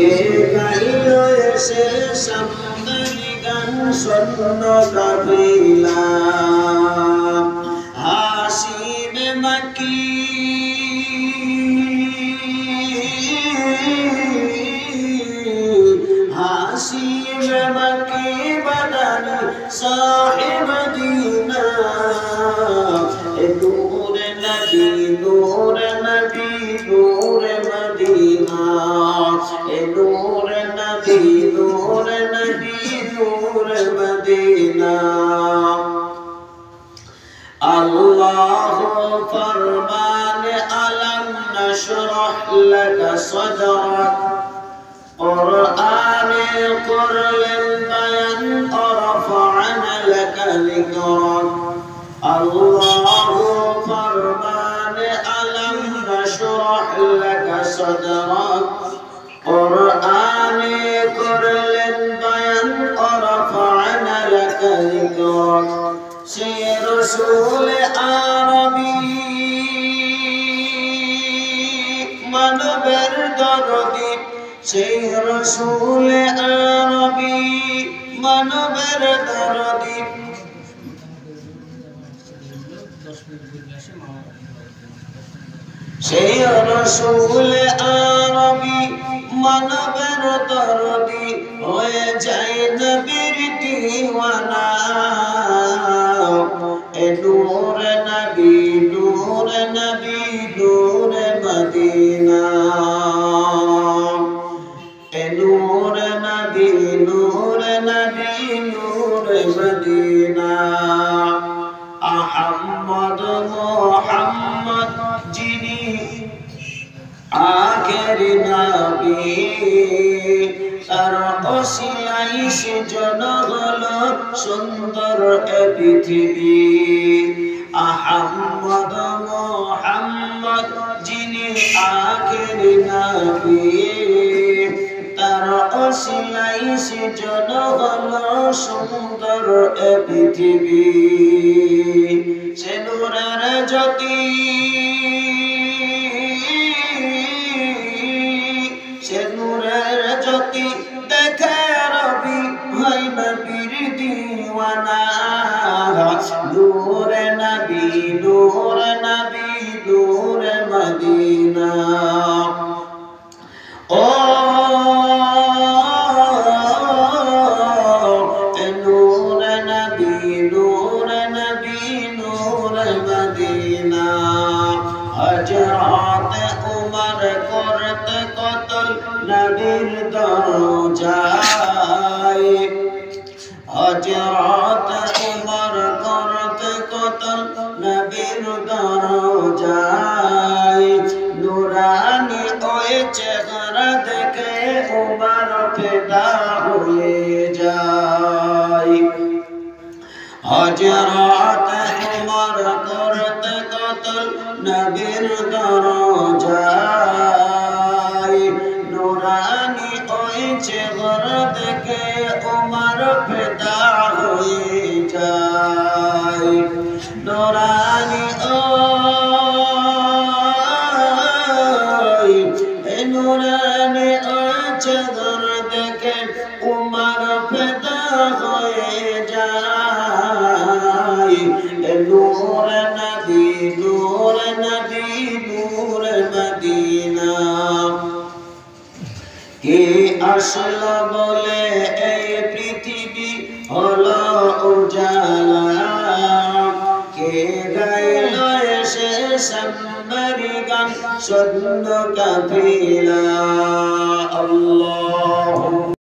কে গাইল এসে সামদানি গান শূন্য কাফিলা হাসিবে মাকি হাসিবে মাকি বাদানি সাহিব মদিনা এ নূরে নবী নূরে নবী নূরে মদিনা এ নূরে নবী নূরে নবী নূরে মদিনা আল্লাহ ফরমানে আলম নশরাহ লাকা সদরাক কুরআনে করলেন বায়ান আরফা'না লাকা যিকরাক আল্লাহ ফরমানে আলম নশরাহ লাকা সদরাক কুরআনে করলেন বায়ান আরফা'না লাকা যিকরাক সে রসূল আরবী মানবের দরদী সেই রসূল আরবী মানবের দরদী সেই রসূল আরবী মানবের দরদী হয়ে যায় নবীর দিওয়ানা এ নূরে নবী নূরে নবী নূরে মদিনা এ নূরে নবী নূরে নবী নূরে মদিনা আহমদ মুহাম্মদ যিনি আখেরি নবী তার ওসিলাই সেজন্য হলো সুন্দর এ পৃথিবী আহমদ মুহাম্মদ যিনি আখেরি নবী তার ওসিলাই সেজন্য হলো সুন্দর এ পৃথিবী সে নূরের জ্যোতি সে নূরের জ্যোতি দেখে রবি হয় নবীর দিওয়ানা নূরে নবী নূরে নবী নূরে মদিনা ও নূরে নবী নূরে নবী নূরে মদিনা হযরত উমর করতে কতল নবীর দরজায় হযরত উমর করতে কতল নবীর দরজায় নুরানি ওই চেহারা দেখে উমর ফিদা হয়ে যায় হযরত উমর করতে কতল নবীর দরজায় নুরানি ওই চেহারা দেখে উমর ফিদা হয়ে যায় নুরানি ওই নুরানি ওই চেহারা দেখে উমর ফিদা হয়ে যায় নূরে নবী নূরে নবী নূরে মদিনা কে আসলো বলে এই পৃথিবী হলো উজালা কে গাইল এসে সামরি গান শূন্য কাফিলা আল্লাহ